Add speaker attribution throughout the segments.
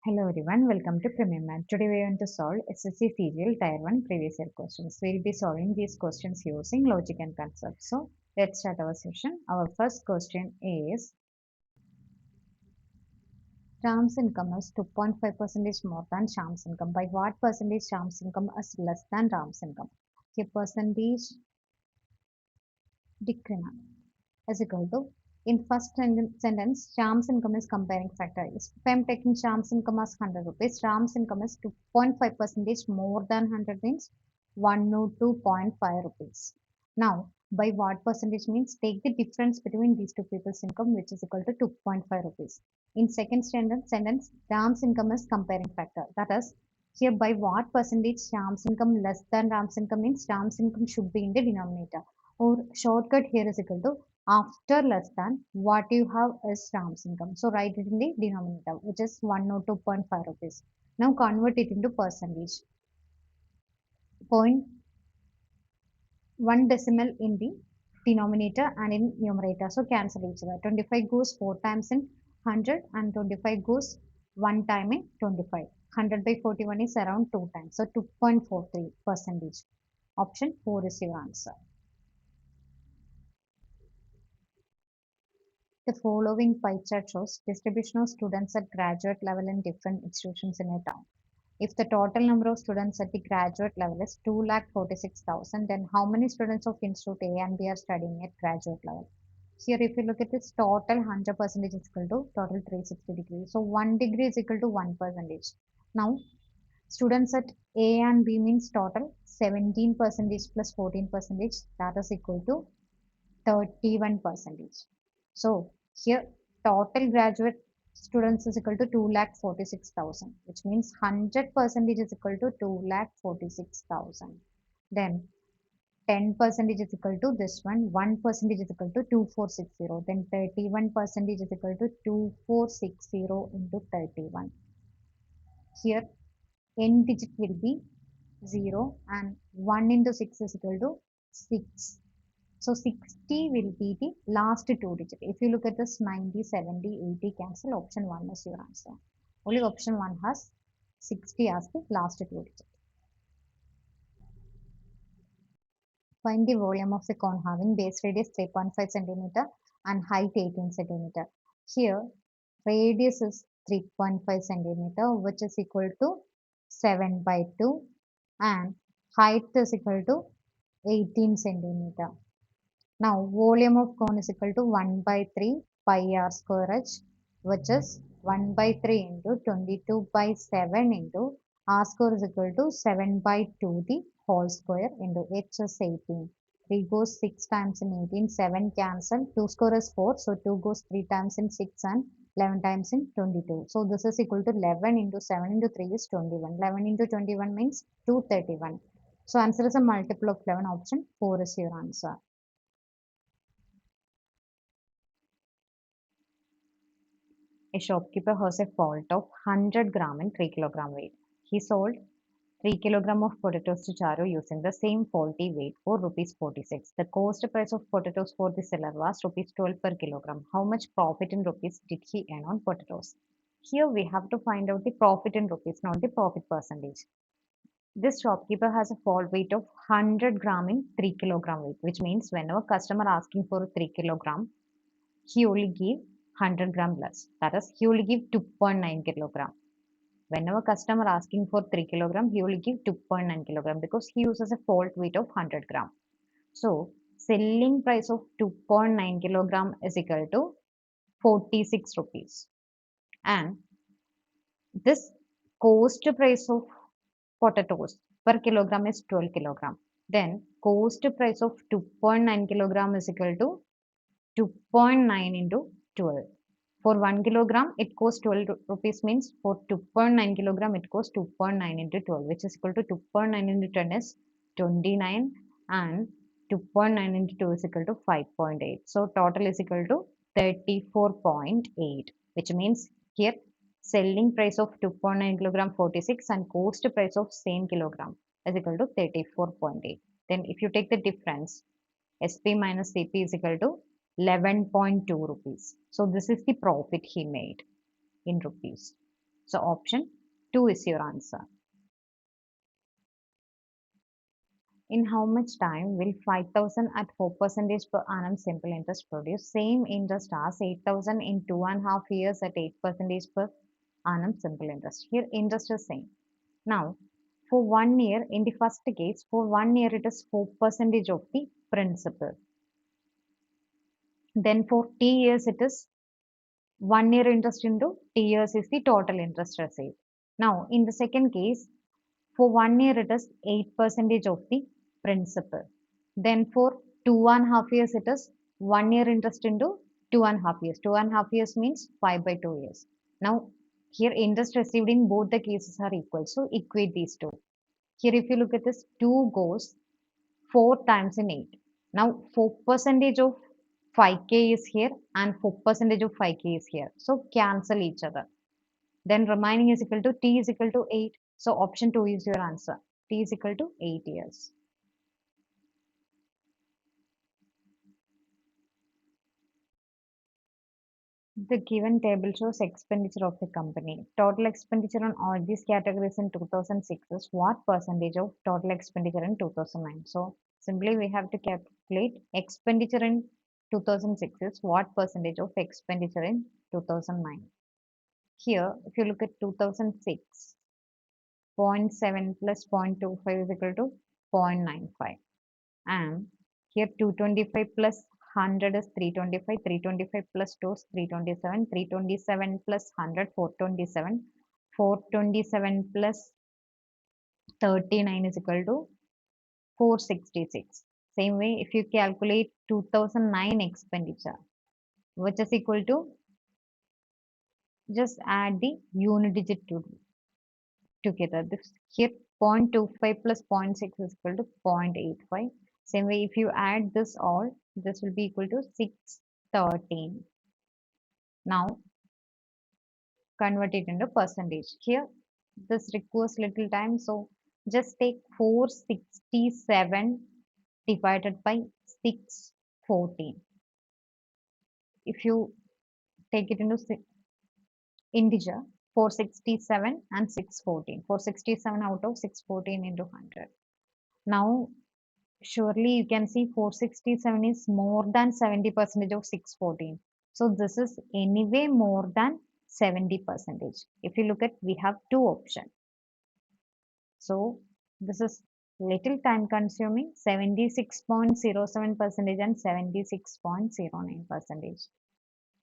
Speaker 1: Hello everyone, welcome to premiermath. Today we are going to solve SSCCGL Tier 1 previous year questions. We will be solving these questions using logic and concepts. So let's start our session. Our first question is Shyam's income is 2.5% more than Shyam's income. By what percentage Shyam's income is less than Ram's income? A percentage decrement is equal to in first sentence, Shyam's income is comparing factor. If I'm taking Shyam's income as 100 rupees, Shyam's income is 2.5% more than 100 means 102.5 rupees. Now, by what percentage means take the difference between these two people's income which is equal to 2.5 rupees. In second sentence, Ram's income is comparing factor. That is, here by what percentage Shyam's income less than Ram's income means Ram's income should be in the denominator. Or shortcut here is equal to after less than what you have is Ram's income. So write it in the denominator which is 102.5 rupees. Now convert it into percentage. Point one decimal in the denominator and in numerator. So cancel each other. 25 goes 4 times in 100 and 25 goes 1 time in 25. 100 by 41 is around 2 times. So 2.43 percentage. Option 4 is your answer. The following pie chart shows distribution of students at graduate level in different institutions in a town. If the total number of students at the graduate level is 2,46,000, then how many students of Institute A and B are studying at graduate level? Here, if you look at this, total 100% is equal to total 360 degrees. So 1 degree is equal to 1%. Now, students at A and B means total 17% plus 14%, that is equal to 31%. So here total graduate students is equal to 2,46,000, which means 100% is equal to 2,46,000. Then 10% is equal to this one, 1% is equal to 2,460. Then 31% is equal to 2,460 into 31. Here n digit will be 0 and 1 into 6 is equal to 6. So 60 will be the last two digit. If you look at this 90, 70, 80 cancel, option 1 is your answer. Only option 1 has 60 as the last two digit. Find the volume of the cone having base radius 3.5 centimeter and height 18 centimeter. Here radius is 3.5 centimeter which is equal to 7 by 2 and height is equal to 18 centimeter. Now, volume of cone is equal to 1 by 3 pi r square h, which is 1 by 3 into 22 by 7 into r square is equal to 7 by 2 the whole square into h is 18. 3 goes 6 times in 18, 7 cancel, 2 square is 4, so 2 goes 3 times in 6 and 11 times in 22. So this is equal to 11 into 7 into 3 is 21. 11 into 21 means 231. So answer is a multiple of 11, option 4 is your answer. A shopkeeper has a fault of 100 gram and 3 kilogram weight. He sold 3 kilogram of potatoes to Charu using the same faulty weight for rupees 46. The cost price of potatoes for the seller was rupees 12 per kilogram. How much profit in rupees did he earn on potatoes? Here we have to find out the profit in rupees, not the profit percentage. This shopkeeper has a fault weight of 100 gram in 3 kilogram weight, which means whenever customer asking for 3 kilogram, he only give 100 gram less. That is, he only give 2.9 kilogram. Whenever customer asking for 3 kilogram, he will give 2.9 kilogram because he uses a fault weight of 100 gram. So, selling price of 2.9 kilogram is equal to 46 rupees. And this cost price of potatoes per kilogram is 12 kilogram. Then cost price of 2.9 kilogram is equal to 2.9 into 12. For 1 kilogram, it costs 12 rupees means for 2.9 kilogram, it costs 2.9 into 12, which is equal to 2.9 into 10 is 29 and 2.9 into 2 is equal to 5.8. So total is equal to 34.8, which means here selling price of 2.9 kilogram 46 and cost price of same kilogram is equal to 34.8. Then if you take the difference, SP minus CP is equal to 11.2 rupees. So this is the profit he made in rupees. So option 2 is your answer. In how much time will 5,000 at 4% per annum simple interest produce same interest as 8,000 in 2.5 years at 8% per annum simple interest? Here interest is same. Now for 1 year, in the first case, for 1 year it is 4% of the principal. Then for T years it is 1 year interest into T years is the total interest received. Now in the second case, for 1 year it is 8% of the principal. Then for 2.5 years it is 1 year interest into 2.5 years. 2.5 years means 5/2 years. Now here interest received in both the cases are equal. So equate these two. Here if you look at this, 2 goes 4 times in 8. Now 4% of 5k is here and 4% of 5k is here. So cancel each other. Then remaining is equal to t is equal to 8. So option 2 is your answer. T is equal to 8 years. The given table shows expenditure of the company. Total expenditure on all these categories in 2006 is what percentage of total expenditure in 2009? So simply we have to calculate expenditure in 2006 is what percentage of expenditure in 2009. Here, if you look at 2006, 0.7 plus 0.25 is equal to 0.95. And here 225 plus 100 is 325, 325 plus 2 is 327, 327 plus 100, 427, 427 plus 39 is equal to 466. Same way, if you calculate 2009 expenditure, which is equal to, just add the unit digit together. This here 0.25 plus 0.6 is equal to 0.85. Same way, if you add this all, this will be equal to 613. Now convert it into percentage. Here this requires little time, so just take 467 divided by 614. If you take it into integer, 467 and 614. 467 out of 614 into 100. Now surely you can see 467 is more than 70% of 614. So this is anyway more than 70%. If you look at, we have two options. So this is little time consuming, 76.07% and 76.09%.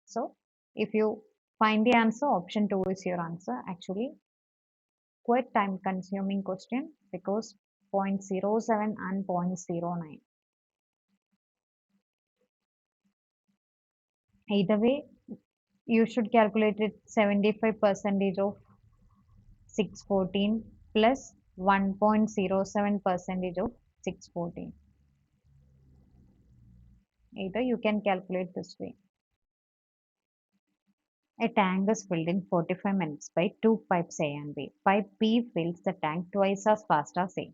Speaker 1: So if you find the answer, option 2 is your answer. Actually quite time consuming question because 0.07 and 0.09. Either way, you should calculate it 75% of 614 plus 1.07% of 614. Either you can calculate this way. A tank is filled in 45 minutes by two pipes A and B. Pipe B fills the tank twice as fast as A.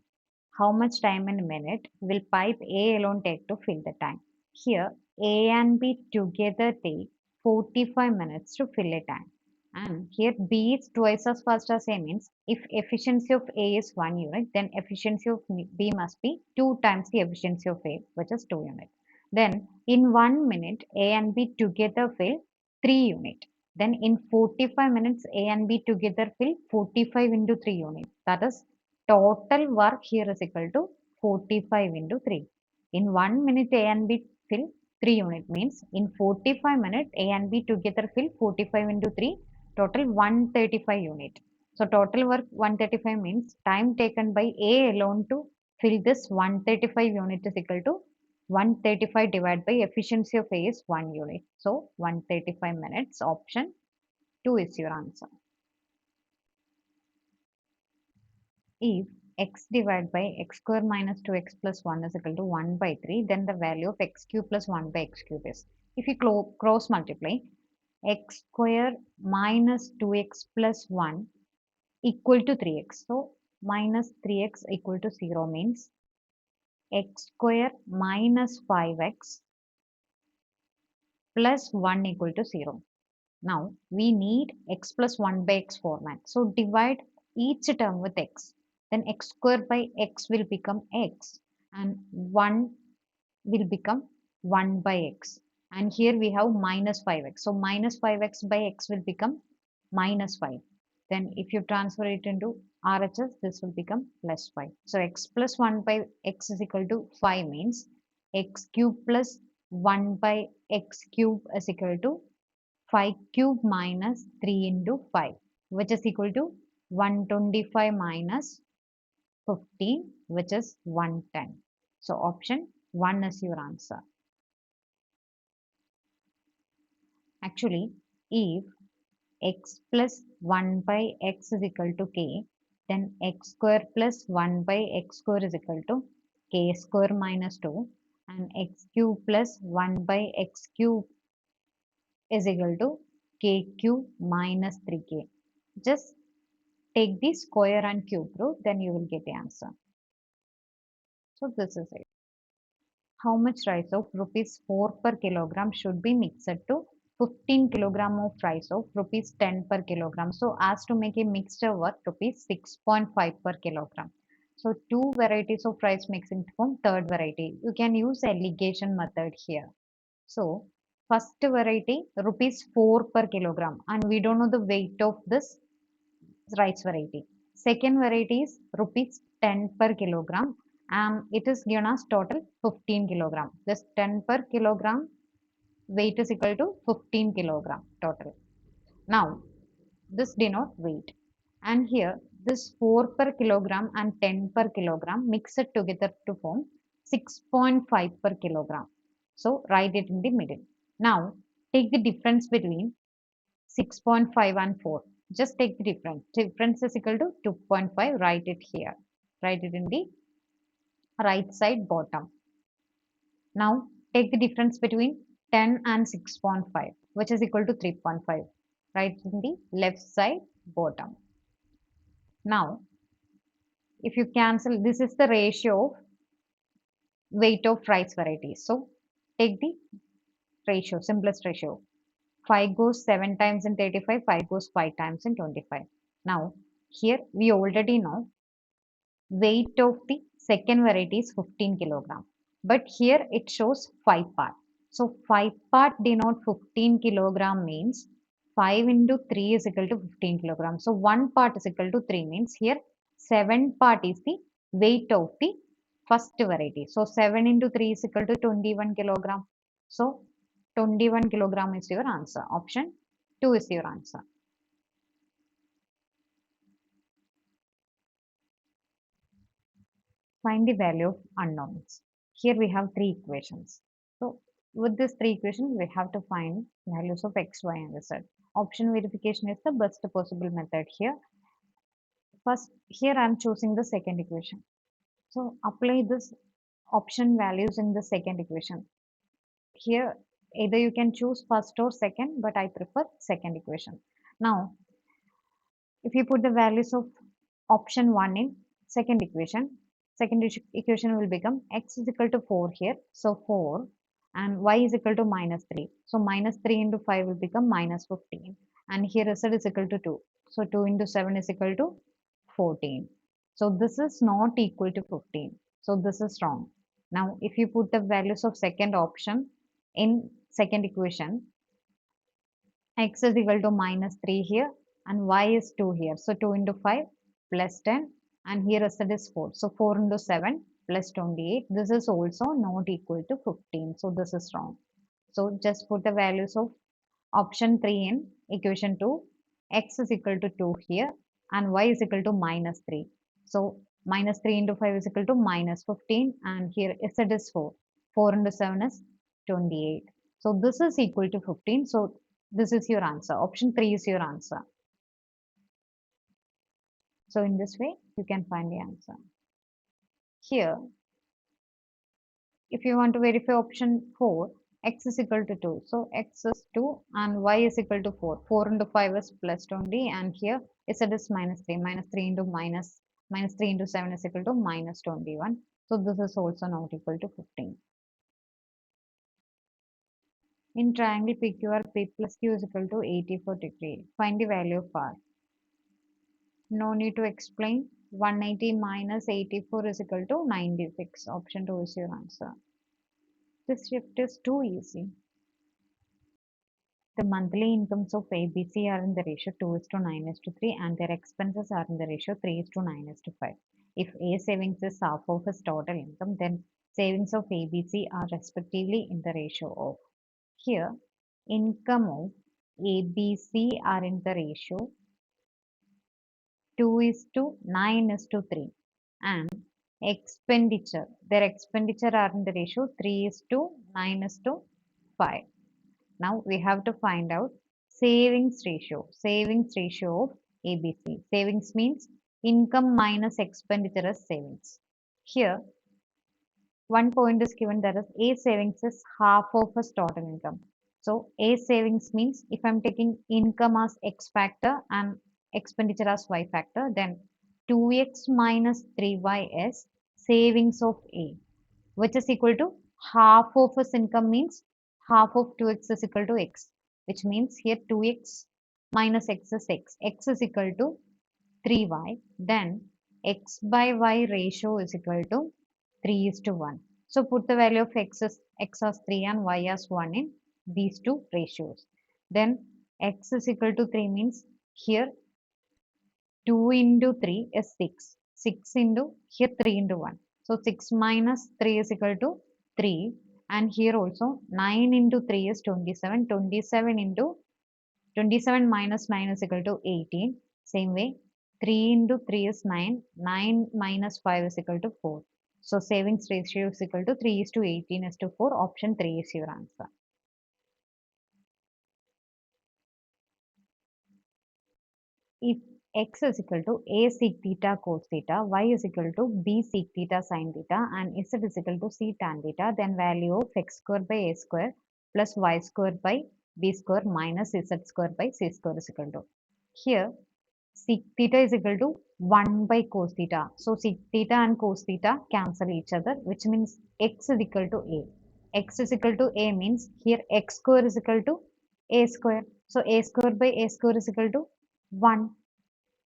Speaker 1: How much time in a minute will pipe A alone take to fill the tank? Here, A and B together take 45 minutes to fill a tank. And here B is twice as fast as A means if efficiency of A is 1 unit, then efficiency of B must be 2 times the efficiency of A, which is 2 units. Then in 1 minute, A and B together fill 3 units. Then in 45 minutes, A and B together fill 45 into 3 units. That is total work here is equal to 45 into 3. In 1 minute, A and B fill 3 units means in 45 minutes, A and B together fill 45 into 3, total 135 unit. So total work 135 means time taken by A alone to fill this 135 unit is equal to 135 divided by efficiency of A is 1 unit. So 135 minutes. Option 2 is your answer. If x divided by x square minus 2x plus 1 is equal to 1 by 3, then the value of x cube plus 1 by x cube is. If you cross multiply, x square minus 2x plus 1 equal to 3x. So minus 3x equal to 0 means x square minus 5x plus 1 equal to 0. Now we need x plus 1 by x format. So divide each term with x. Then x square by x will become x and 1 will become 1 by x. And here we have minus 5x. So minus 5x by x will become minus 5. Then if you transfer it into RHS, this will become plus 5. So x plus 1 by x is equal to 5 means x cube plus 1 by x cube is equal to 5 cube minus 3 into 5, which is equal to 125 minus 15, which is 110. So option 1 is your answer. Actually, if x plus 1 by x is equal to k, then x square plus 1 by x square is equal to k square minus 2, and x cube plus 1 by x cube is equal to k cube minus 3k. Just take the square and cube root, then you will get the answer. So this is it. How much rice of rupees 4 per kilogram should be mixed to 15 kilogram of rice of rupees 10 per kilogram? So as to make a mixture worth rupees 6.5 per kilogram. So two varieties of rice mixing to form third variety. You can use alligation method here. So first variety rupees 4 per kilogram, and we don't know the weight of this rice variety. Second variety is rupees 10 per kilogram, and it is given as total 15 kilogram. This 10 per kilogram weight is equal to 15 kilogram total. Now this denote weight, and here this 4 per kilogram and 10 per kilogram mix it together to form 6.5 per kilogram. So write it in the middle. Now take the difference between 6.5 and 4. Just take the difference. Difference is equal to 2.5. Write it here. Write it in the right side bottom. Now take the difference between 10 and 6.5, which is equal to 3.5. Write in the left side bottom. Now if you cancel, this is the ratio of weight of rice varieties. So take the ratio, simplest ratio. 5 goes 7 times in 35, 5 goes 5 times in 25. Now here we already know weight of the second variety is 15 kilogram, but here it shows 5 part. So 5 part denote 15 kilogram means 5 into 3 is equal to 15 kilogram. So 1 part is equal to 3 means here 7 part is the weight of the first variety. So 7 into 3 is equal to 21 kilogram. So 21 kilogram is your answer. Option 2 is your answer. Find the value of unknowns. Here we have three equations. So with these three equations, we have to find values of x, y, and z. Option verification is the best possible method here. First, here I am choosing the second equation. So apply this option values in the second equation. Here, either you can choose first or second, but I prefer second equation. Now, if you put the values of option 1 in second equation, equation will become x is equal to 4 here. So 4 and y is equal to minus 3. So minus 3 into 5 will become minus 15. And here z is equal to 2. So 2 into 7 is equal to 14. So this is not equal to 15. So this is wrong. Now if you put the values of second option in second equation, x is equal to minus 3 here and y is 2 here. So 2 into 5 plus 10 and here z is 4. So 4 into 7 plus 28. This is also not equal to 15. So this is wrong. So just put the values of option 3 in equation 2. X is equal to 2 here and y is equal to minus 3. So minus 3 into 5 is equal to minus 15 and here z is 4. 4 into 7 is 28. So this is equal to 15. So this is your answer. Option 3 is your answer. So in this way, you can find the answer. Here, if you want to verify option 4, x is equal to 2. So x is 2 and y is equal to 4. 4 into 5 is plus 20 and here z is minus 3. Minus 3 into minus 3 into 7 is equal to minus 21. So this is also not equal to 15. In triangle PQR, P plus Q is equal to 84 degree. Find the value of R. No need to explain. 180 minus 84 is equal to 96. Option 2 is your answer. This shift is too easy. The monthly incomes of ABC are in the ratio 2 is to 9 is to 3 and their expenses are in the ratio 3 is to 9 is to 5. If A savings is half of his total income, then savings of ABC are respectively in the ratio of. Here, income of ABC are in the ratio 2 is to 9 is to 3 and their expenditure are in the ratio 3 is to 9 is to 5. Now we have to find out savings ratio. Savings ratio of ABC. Savings means income minus expenditure as savings. Here, one point is given, that is A savings is half of his total income. So A savings means if I'm taking income as X factor and expenditure as Y factor, then 2X minus 3Y is savings of A, which is equal to half of his income means half of 2x is equal to x, which means here 2x minus x is x. X is equal to 3y. Then x by y ratio is equal to 3 is to 1. So put the value of x as 3 and y as 1 in these two ratios. Then x is equal to 3 means here 2 into 3 is 6. 6 into here 3 into 1. So 6 minus 3 is equal to 3. And here also 9 into 3 is 27. 27 into 27 minus 9 is equal to 18. Same way 3 into 3 is 9. 9 minus 5 is equal to 4. So savings ratio is equal to 3 is to 18 is to 4. Option 3 is your answer. If x is equal to a sec theta cos theta, y is equal to b sec theta sin theta, and z is equal to c tan theta, then value of x square by a square plus y square by b square minus z square by c square is equal to. Here, sec theta is equal to 1 by cos theta. So sec theta and cos theta cancel each other, which means x is equal to a. X is equal to a means here x square is equal to a square. So a square by a square is equal to 1.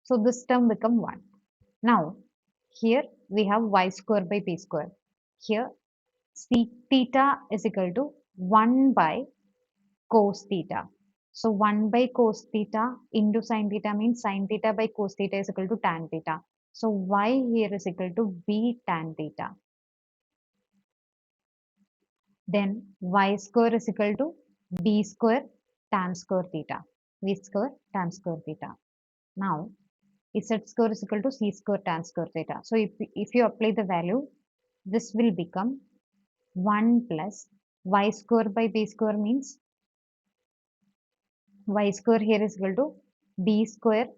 Speaker 1: So this term become 1. Now here we have y square by b square. Here sec theta is equal to 1 by cos theta. So 1 by cos theta into sin theta means sin theta by cos theta is equal to tan theta. So y here is equal to b tan theta. Then y square is equal to b square tan square theta. V square tan square theta. Now z square is equal to c square tan square theta. So if you apply the value, this will become 1 plus y square by b square means y square here is equal to b square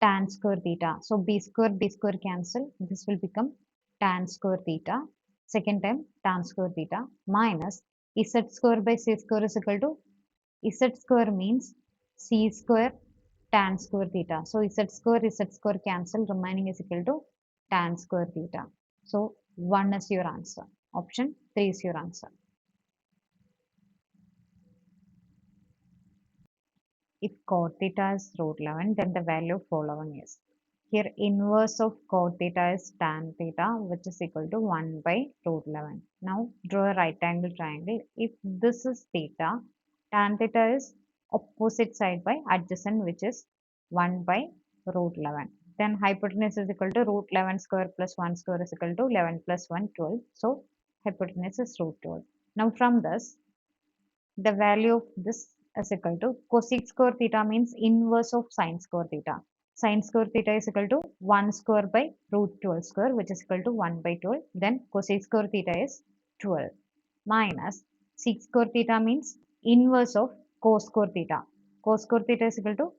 Speaker 1: tan square theta. So b square cancel. This will become tan square theta. Second time tan square theta minus z square by c square is equal to z square means c square tan square theta. So z square cancel, remaining is equal to tan square theta. So 1 is your answer. Option 3 is your answer. If cot theta is root 11, then the value following is. Here inverse of cot theta is tan theta, which is equal to 1 by root 11. Now draw a right angle triangle. If this is theta, tan theta is opposite side by adjacent, which is 1 by root 11. Then hypotenuse is equal to root 11 square plus 1 square is equal to 11 plus 1, 12. So hypotenuse is root 12. Now from this, the value of this is equal to cosec square theta means inverse of sine square theta. Sine square theta is equal to 1 square by root 12 square, which is equal to 1 by 12. Then cosec square theta is 12 minus sec square theta means inverse of cos square theta. Cos square theta is equal to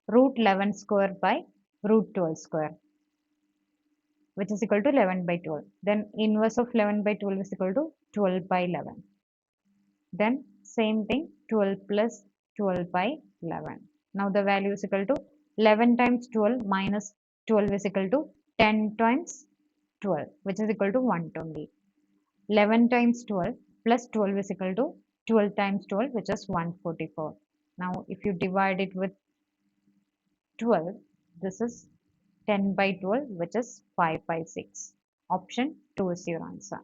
Speaker 1: root 11 square by root 12 square, which is equal to 11 by 12. Then inverse of 11 by 12 is equal to 12 by 11. Then same thing 12 plus 12 by 11. Now the value is equal to 11 times 12 minus 12 is equal to 10 times 12, which is equal to 120. 11 times 12 plus 12 is equal to 12 times 12, which is 144. Now, if you divide it with 12, this is 10 by 12, which is 5 by 6. Option 2 is your answer.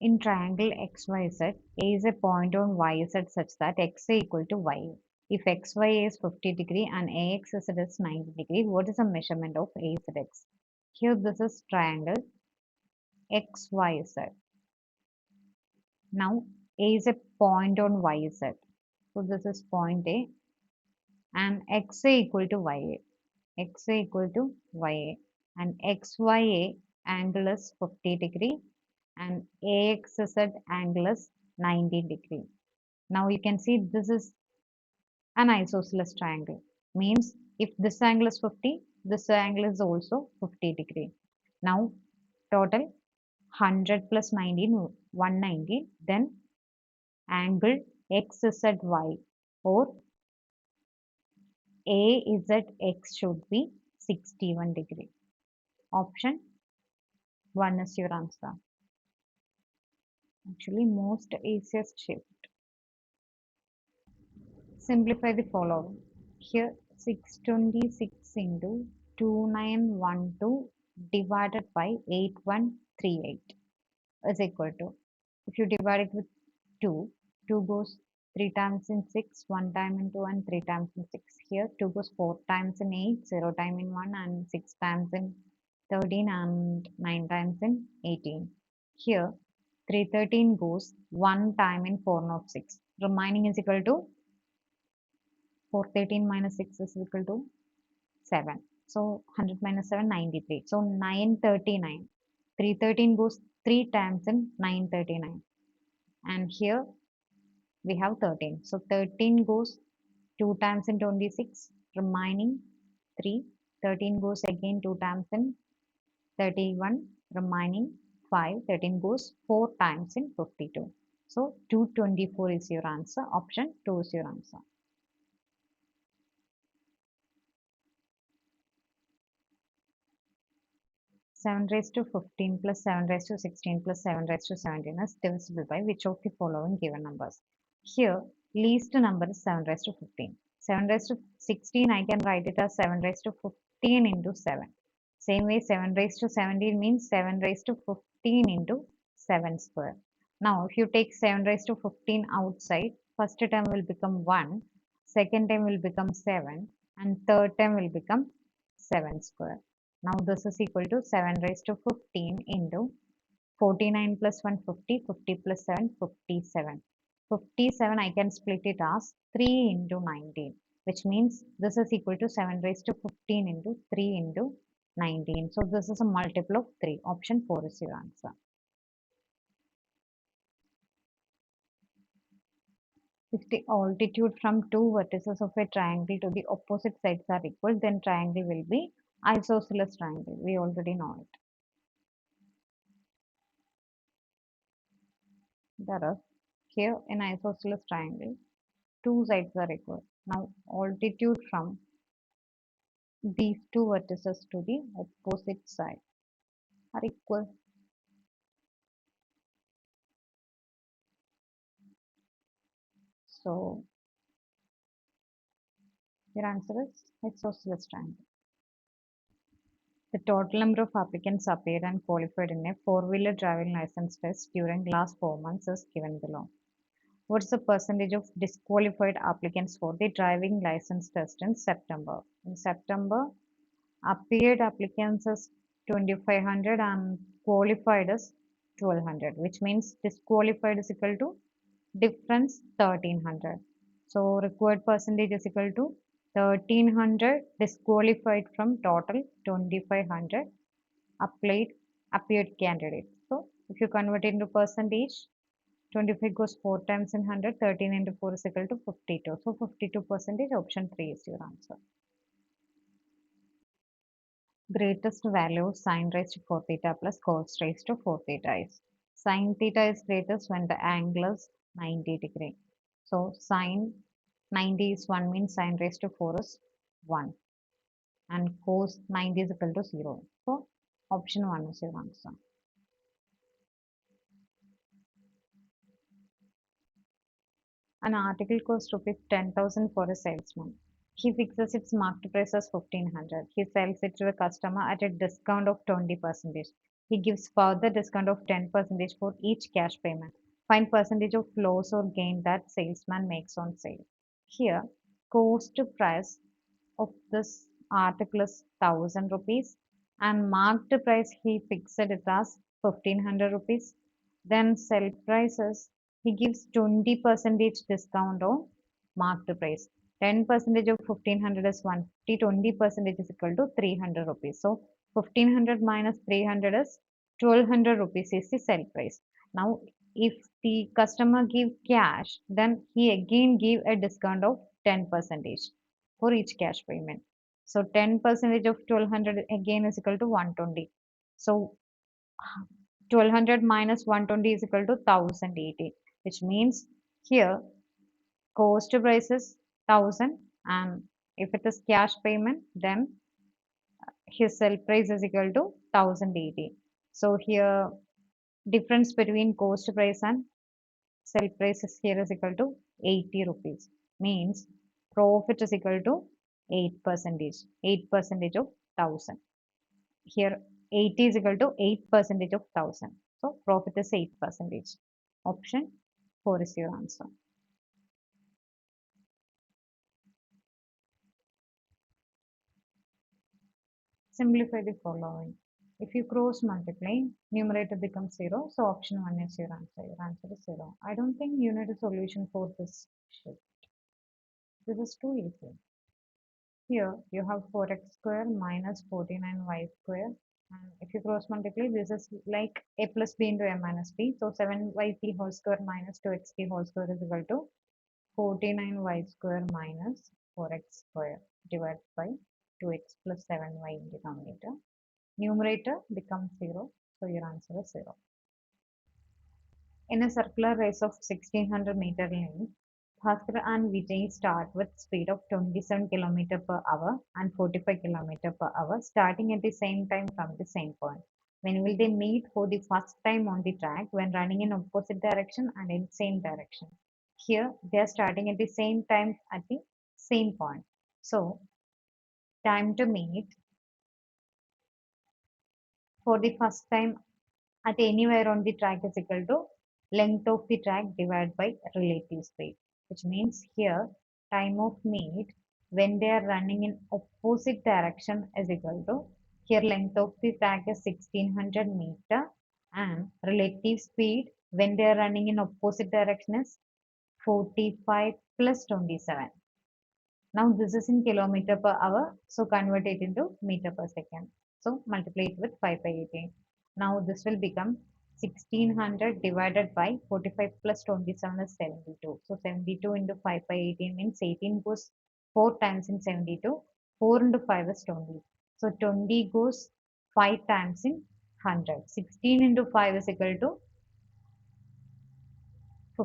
Speaker 1: In triangle XYZ, A is a point on YZ such that X is equal to Y. If XY is 50 degree and AXZ is 90 degree, what is the measurement of AZX? Here this is triangle XYZ. Now A is a point on YZ. So this is point A and X is equal to YA. X is equal to YA and XYA angle is 50 degree and AXZ angle is 90 degree. Now you can see this is an isosceles triangle. Means if this angle is 50, this angle is also 50 degree. Now total 100 plus 19, 190. Then angle XZY or AZX should be 61 degree. Option 1 is your answer. Actually most easiest shape. Simplify the following. Here 626 into 2912 divided by 8138 is equal to, if you divide it with 2, 2 goes 3 times in 6, 1 time in 2 and 3 times in 6. Here 2 goes 4 times in 8, 0 time in 1 and 6 times in 13 and 9 times in 18. Here 313 goes 1 time in 406. Remaining is equal to 413 minus 6 is equal to 7. So 100 minus 7, 93. So 939. 313 goes 3 times in 939. And here we have 13. So 13 goes 2 times in 26. Remaining 3. 13 goes again 2 times in 31. Remaining 5. 13 goes 4 times in 52. So 224 is your answer. Option 2 is your answer. Seven raised to 15 plus 7 raised to 16 plus 7 raised to 17 is divisible by which of the following given numbers? Here, least number is 7 raised to 15. 7 raised to 16, I can write it as 7 raised to 15 into 7. Same way, 7 raised to 17 means 7 raised to 15 into 7 square. Now, if you take 7 raised to 15 outside, first term will become 1, second term will become 7, and third term will become 7 square. Now this is equal to 7 raised to 15 into 49 plus 1, 50, 50 plus 7, 57. 57 I can split it as 3 into 19, which means this is equal to 7 raised to 15 into 3 into 19. So this is a multiple of 3. Option 4 is your answer. If the altitude from two vertices of a triangle to the opposite sides are equal, then triangle will be isosceles triangle. We already know it. There is here in isosceles triangle, two sides are equal. Now altitude from these two vertices to the opposite side are equal. So your answer is isosceles triangle. The total number of applicants appeared and qualified in a four-wheeler driving license test during last 4 months is given below. What's the percentage of disqualified applicants for the driving license test in September? In September, appeared applicants is 2500 and qualified is 1200, which means disqualified is equal to difference 1300. So required percentage is equal to 1300 disqualified from total 2500 appeared candidates. So if you convert it into percentage, 25 goes 4 times in 100, 13 into 4 is equal to 52. So 52 percentage, option 3 is your answer. Greatest value of sine raised to 4 theta plus cos raised to 4 theta is. Sine theta is greatest when the angle is 90 degree. So sine 90 is 1 means sine raised to 4 is 1. And cos 90 is equal to 0. So option 1 is your answer. An article costs rupees 10,000 for a salesman. He fixes its market price as 1500. He sells it to the customer at a discount of 20%. He gives further discount of 10% for each cash payment. Find percentage of loss or gain that salesman makes on sale. Here, cost price of this article is 1000 rupees and marked price he fixed it as 1500 rupees. Then sell prices he gives 20% discount on marked price. 10% of 1500 is 150, 20% is equal to 300 rupees. So 1500 minus 300 is 1200 rupees is the sell price. Now if the customer give cash, then he again give a discount of 10% for each cash payment. So 10% of 1200 again is equal to 120. So 1200 minus 120 is equal to 1080, which means here cost price is 1000 and if it is cash payment, then his sell price is equal to 1080. So here difference between cost price and sell price is here is equal to 80 rupees. Means profit is equal to 8%. 8% of 1000. Here 80 is equal to 8% of 1000. So profit is 8%. Option 4 is your answer. Simplify the following. If you cross multiply, numerator becomes 0. So option 1 is your answer. Your answer is 0. I don't think you need a solution for this shift. This is too easy. Here you have 4x square minus 49y square. And if you cross multiply, this is like a plus b into a minus b. So 7yc whole square minus 2xp whole square is equal to 49y square minus 4x square divided by 2x plus 7y in denominator. Numerator becomes 0. So your answer is 0. In a circular race of 1600-meter length, Bhaskar and Vijay start with speed of 27 km per hour and 45 km per hour, starting at the same time from the same point. When will they meet for the first time on the track when running in opposite direction and in same direction? Here they are starting at the same time at the same point. So time to meet for the first time at anywhere on the track is equal to length of the track divided by relative speed, which means here time of meet when they are running in opposite direction is equal to, here length of the track is 1600 meter and relative speed when they are running in opposite direction is 45 plus 27. Now this is in kilometer per hour, so convert it into meter per second. So multiply it with 5 by 18. Now this will become 1600 divided by 45 plus 27 is 72. So 72 into 5 by 18 means 18 goes 4 times in 72. 4 into 5 is 20. So 20 goes 5 times in 100. 16 into 5 is equal to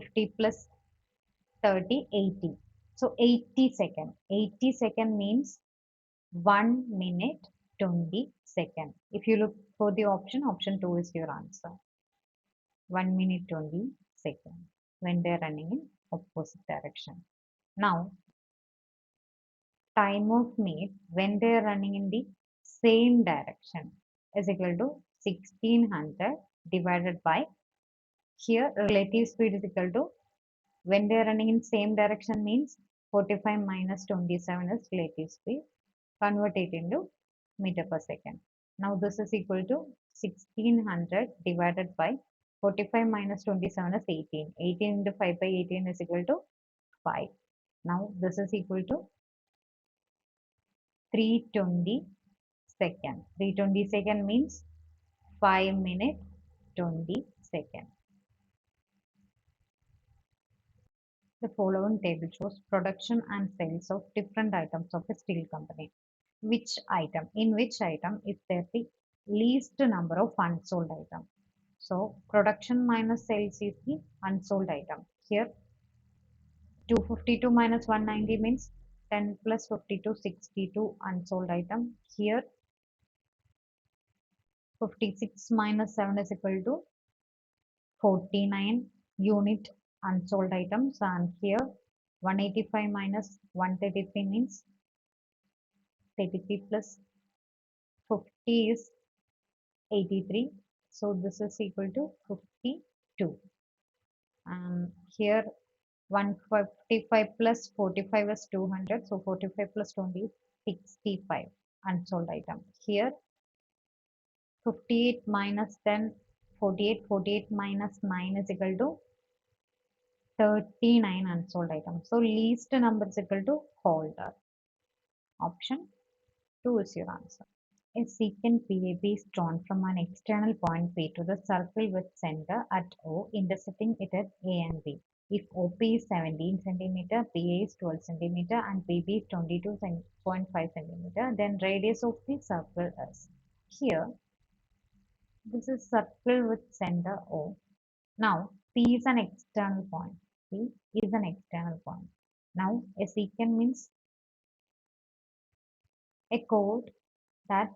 Speaker 1: 50 plus 30, 80. So 80 second. 80 second means 1 minute 20 second. If you look for the option 2 is your answer. 1 minute 20 second when they are running in opposite direction. Now, time of meet when they are running in the same direction is equal to 1600 divided by, here relative speed is equal to, when they are running in same direction means 45 minus 27 is relative speed. Convert it into meter per second. Now this is equal to 1600 divided by 45 minus 27 is 18. 18 into 5 by 18 is equal to 5. Now this is equal to 320 second. 320 second means 5 minute 20 second. The following table shows production and sales of different items of a steel company. In which item is there the least number of unsold items? So production minus sales is the unsold item. Here 252 minus 190 means 10 plus 52, 62 unsold item. Here 56 minus 7 is equal to 49 unit unsold items, and here 185 minus 133 means 33 plus 50 is 83. So this is equal to 52. And here 155 plus 45 is 200. So 45 plus 20 is 65 unsold item. Here 58 minus 10, 48, 48 minus 9 is equal to 39 unsold items. So least number is equal to holder. Option 2 is your answer. A secant PAB is drawn from an external point P to the circle with center at O, intersecting it at A and B. If OP is 17 centimeter, PA is 12 centimeter, and PB is 22.5 centimeter, then radius of the circle is. Here, this is circle with center O. Now, P is an external point. P is an external point. Now, a secant means a chord that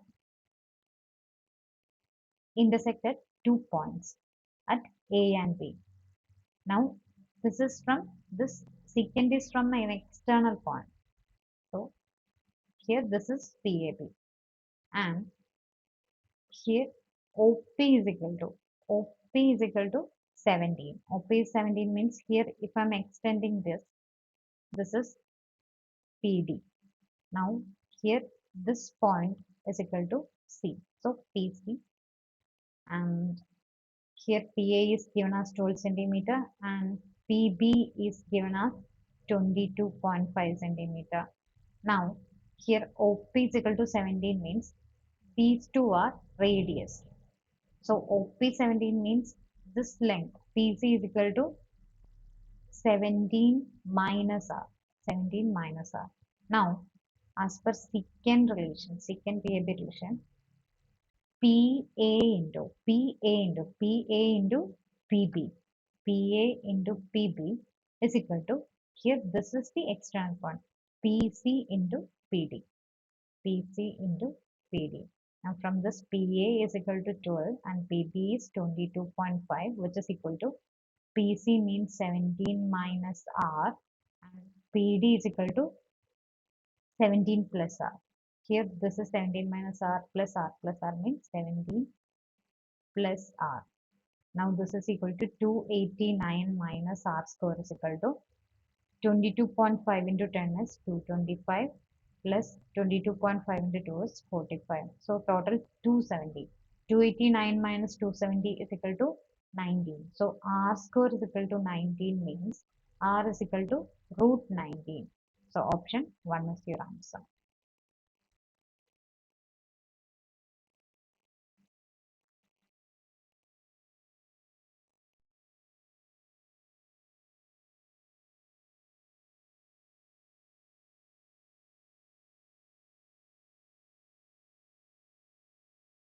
Speaker 1: intersected 2 points at A and B. Now, this secant is from an external point. So, here this is PAB, and here OP is equal to 17. OP is 17 means here if I'm extending this is PD. Now, here this point is equal to C. So, PC, and here PA is given as 12 centimeter and PB is given as 22.5 centimeter. Now, here OP is equal to 17 means these two are radius. So, OP 17 means this length PC is equal to 17 minus R. 17 minus R. Now, as per secant relation, secant PAB relation, PA into PB. PA into PB is equal to, here this is the external point, PC into PD. PC into PD. Now from this PA is equal to 12 and PB is 22.5, which is equal to PC means 17 minus R and PD is equal to 17 plus R. Here this is 17 minus R plus R plus R means 17 plus R. Now this is equal to 289 minus R square is equal to 22.5 into 10 is 225 plus 22.5 into 2 is 45. So total 270. 289 minus 270 is equal to 19. So R square is equal to 19 means R is equal to root 19. So option 1 is your answer.